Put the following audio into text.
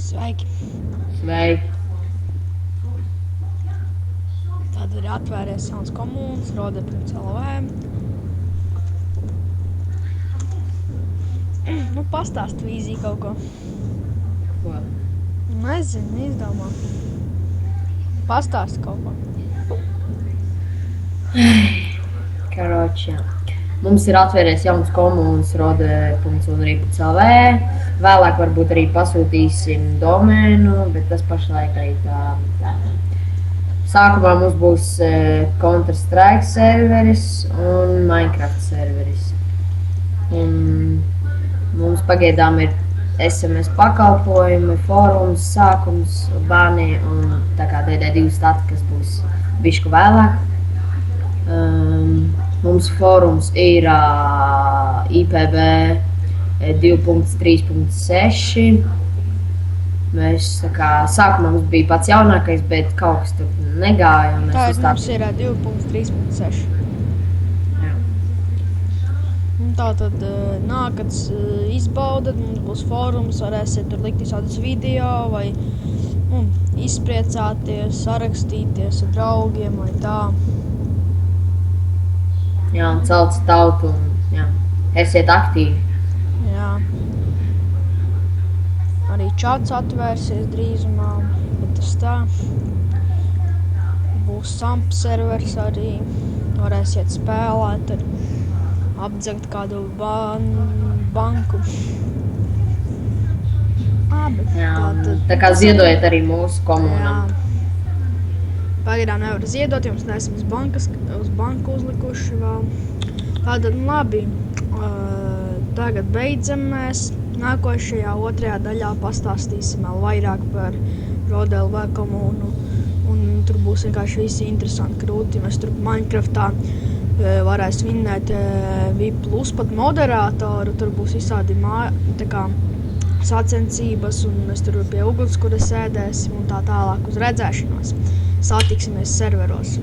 Sveiki! Sveiki! Tad ir atvēries jauns komunas, Rode.lv. Pastāst vīziju kaut ko. Ko? Nezinu, izdomā. Pastāst kaut ko. Karoči, mums ir atvēries jauns komunas Rode.lv. Vēlāk varbūt arī pasūtīsim domēnu, bet tas pašlaik arī tā. Sākumā mums būs Counter-Strike serveris un Minecraft serveris. Un mums pagaidām ir SMS pakalpojumi, fórums, sākums, bani un tā kā DD2 stati, kas būs bišķi vēlāk. Mums fórums ir IPv 2.3.6. Mēs tā kā sākumā mums bija pats jaunākais, bet kaut kas tur negāja. Mums ir 2.3.6. Jā. Tātad nākat izbaudat, mums būs fórums, varēsiet tur likt visādus video vai izpriecāties, sarakstīties ar draugiem vai tā. Jā, un celts tautu un jā, esiet aktīvi. Jā. Arī čats atvērsies drīzumā, bet tas tā. Būs samp servers arī, varēsiet spēlēt, apdzegt kādu banku. Jā, tā kā ziedojiet arī mūsu komunām. Pagaidām nevar ziedot, jums neesam uz banku uzlikuši vēl. Tātad labi, tagad beidzam mēs. Nākošajā otrajā daļā pastāstīsim vēl vairāk par Rode.lv komunu. Un tur būs vienkārši visi interesanti krūti. Mēs tur Minecraftā varēs vinnēt VIP plus pat moderātoru. Tur būs visādi sacensības un mēs tur pie ugunskura sēdēsim un tā tālāk uz redzēšanos. Satiksimies serveros.